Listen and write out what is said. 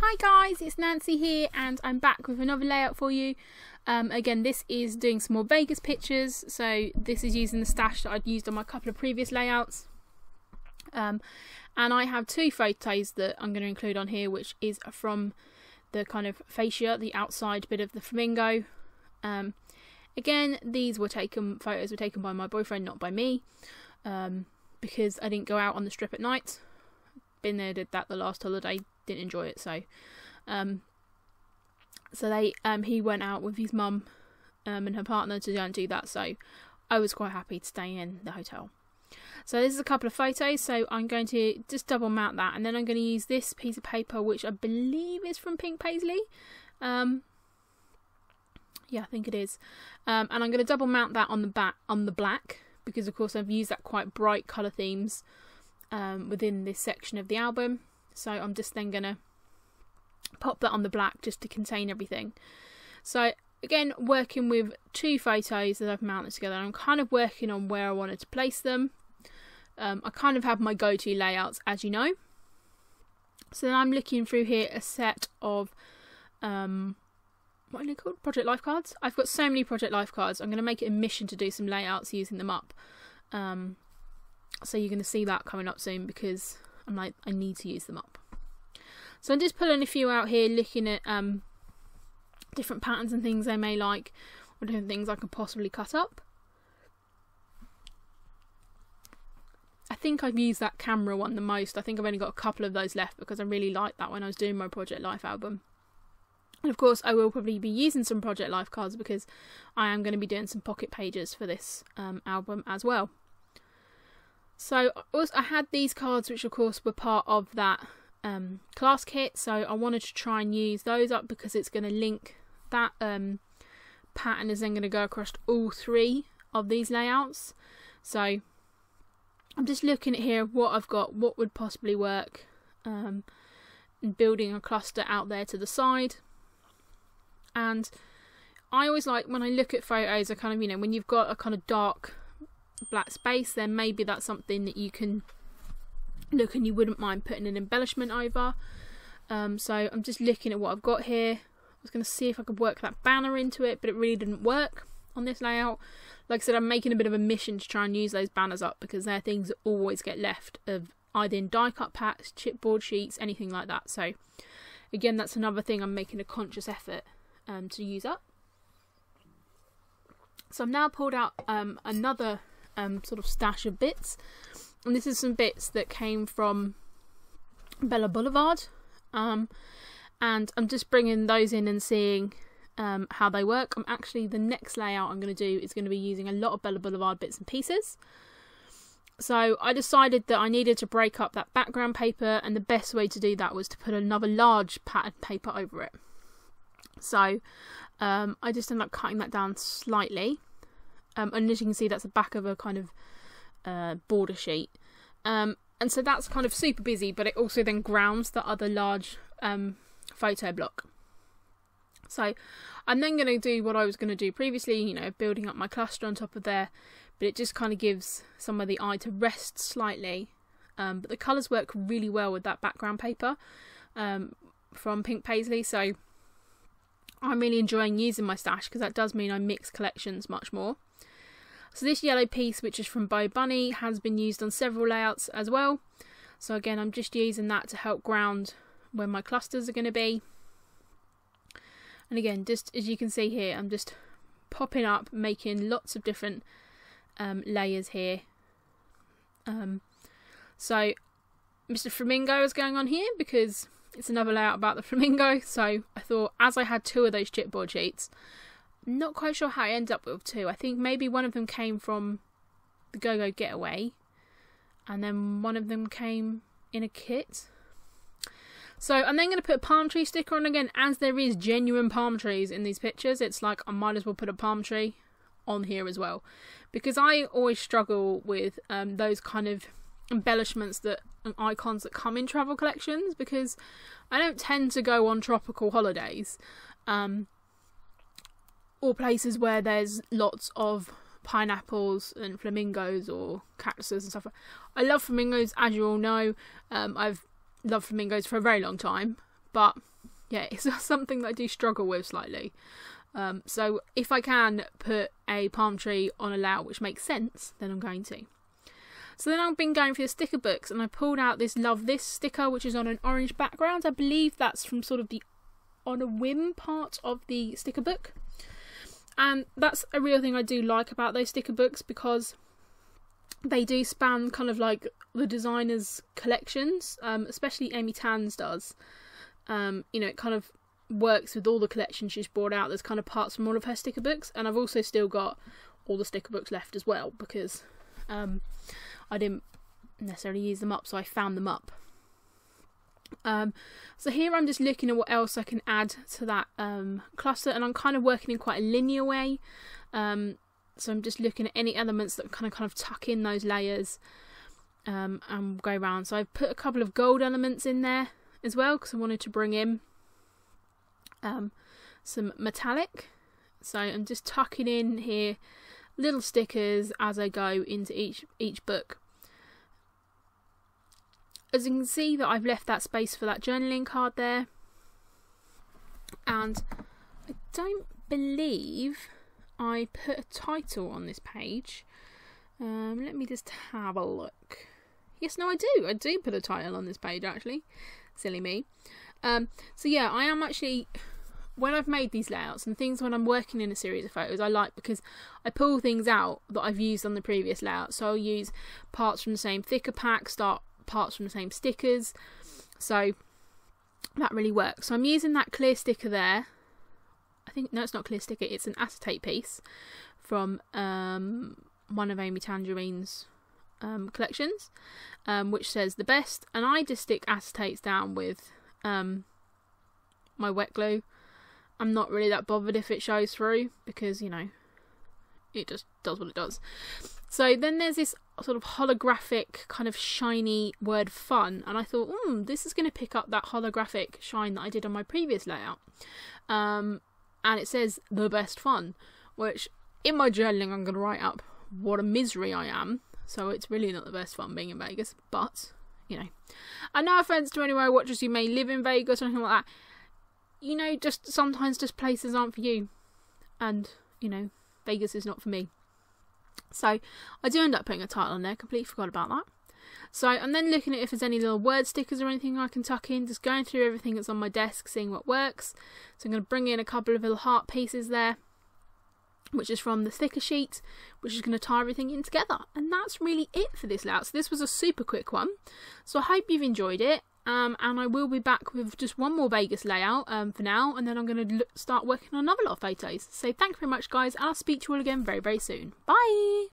Hi guys, it's Nancy here and I'm back with another layout for you. Again, this is doing some more Vegas pictures, so this is using the stash that I'd used on my couple of previous layouts. And I have two photos that I'm going to include on here, which is from the kind of fascia, the outside bit of the flamingo. Again, these photos were taken by my boyfriend, not by me, because I didn't go out on the strip at night. Been there, did that the last holiday, didn't enjoy it, so he went out with his mum and her partner to go and do that, so I was quite happy to stay in the hotel. So this is a couple of photos, so I'm going to just double mount that, and then I'm going to use this piece of paper, which I believe is from Pink Paisley. Yeah, I think it is. And I'm going to double mount that on the black, because of course I've used that quite bright colour themes within this section of the album. So I'm just then going to pop that on the black just to contain everything. So again, working with two photos that I've mounted together, I'm kind of working on where I wanted to place them. I kind of have my go-to layouts, as you know. So then I'm looking through here a set of what are they called? Project Life cards. I've got so many Project Life cards. I'm going to make it a mission to do some layouts using them up. So you're going to see that coming up soon, because I'm like, I need to use them up. So I'm just pulling a few out here, looking at different patterns and things they may like, or different things I could possibly cut up. I think I've used that camera one the most. I think I've only got a couple of those left, because I really liked that when I was doing my Project Life album. And of course I will probably be using some Project Life cards, because I am going to be doing some pocket pages for this album as well. So I had these cards, which of course were part of that class kit, so I wanted to try and use those up, because it's going to link that pattern is then going to go across all three of these layouts. So I'm just looking at here what I've got, what would possibly work, and building a cluster out there to the side. And I always like, when I look at photos, I kind of, you know, when you've got a kind of dark black space, then maybe that's something that you can look and you wouldn't mind putting an embellishment over. So I'm just looking at what I've got here. I was going to see if I could work that banner into it, but it really didn't work on this layout. Like I said, I'm making a bit of a mission to try and use those banners up, because they're things that always get left, of either in die cut packs, chipboard sheets, anything like that. So again, that's another thing I'm making a conscious effort to use up. So I've now pulled out another sort of stash of bits, and this is some bits that came from Bella Boulevard, and I'm just bringing those in and seeing how they work. The next layout I'm going to do is going to be using a lot of Bella Boulevard bits and pieces. So I decided that I needed to break up that background paper, and the best way to do that was to put another large patterned paper over it. So I just ended up cutting that down slightly, and as you can see, that's the back of a kind of border sheet, and so that's kind of super busy, but it also then grounds the other large photo block. So I'm then going to do what I was going to do previously, you know, building up my cluster on top of there, but it just kind of gives some of the eye to rest slightly. But the colours work really well with that background paper from Pink Paisley, so I'm really enjoying using my stash, because that does mean I mix collections much more. So this yellow piece, which is from Bo Bunny, has been used on several layouts as well. So again, I'm just using that to help ground where my clusters are going to be. And again, just as you can see here, I'm just popping up, making lots of different layers here. So Mr. Flamingo is going on here, because it's another layout about the flamingo. So I thought, as I had two of those chipboard sheets, I'm not quite sure how I ended up with two. I think maybe one of them came from the Go-Go Getaway, and then one of them came in a kit. So I'm then going to put a palm tree sticker on again, as there is genuine palm trees in these pictures. It's like, I might as well put a palm tree on here as well, because I always struggle with those kind of embellishments that and icons that come in travel collections, because I don't tend to go on tropical holidays or places where there's lots of pineapples and flamingos or cactuses and stuff. I love flamingos, as you all know. I've loved flamingos for a very long time, but yeah, it's something that I do struggle with slightly. So if I can put a palm tree on a layout which makes sense, then I'm going to. So then I've been going through the sticker books, and I pulled out this Love This sticker, which is on an orange background. I believe that's from sort of the On a Whim part of the sticker book. And that's a real thing I do like about those sticker books, because they do span kind of like the designer's collections, especially Amy Tan's does. You know, it kind of works with all the collections she's brought out. There's kind of parts from all of her sticker books, and I've also still got all the sticker books left as well, because I didn't necessarily use them up, so I found them up. So here I'm just looking at what else I can add to that cluster, and I'm kind of working in quite a linear way. So I'm just looking at any elements that kind of tuck in those layers and go around. So I've put a couple of gold elements in there as well, because I wanted to bring in some metallic. So I'm just tucking in here little stickers as I go into each book. As you can see that I've left that space for that journaling card there, and I don't believe I put a title on this page. Let me just have a look. Yes, no, I do put a title on this page, actually. Silly me. So yeah, I am actually, when I've made these layouts and things, when I'm working in a series of photos, I like, because I pull things out that I've used on the previous layout. So I'll use parts from the same thicker pack, start parts from the same stickers, so that really works. So I'm using that clear sticker there. I think, no, it's not clear sticker, it's an acetate piece from one of Amy Tangerine's collections, which says the best, and I just stick acetates down with my wet glue. I'm not really that bothered if it shows through, because, you know, it just does what it does. So then there's this sort of holographic kind of shiny word fun, and I thought, this is going to pick up that holographic shine that I did on my previous layout. And it says the best fun, which in my journaling I'm going to write up what a misery I am. So it's really not the best fun being in Vegas, but, you know. And no offence to anyone who watches who may live in Vegas or anything like that. You know, just sometimes just places aren't for you. And, you know, Vegas is not for me. So I do end up putting a title on there. Completely forgot about that. So I'm then looking at if there's any little word stickers or anything I can tuck in. Just going through everything that's on my desk, seeing what works. So I'm going to bring in a couple of little heart pieces there, which is from the thicker sheet, which is going to tie everything in together. And that's really it for this layout. So this was a super quick one. So I hope you've enjoyed it. And I will be back with just one more Vegas layout for now, and then I'm going to start working on another lot of photos. So thank you very much, guys, and I'll speak to you all again very, very soon. Bye!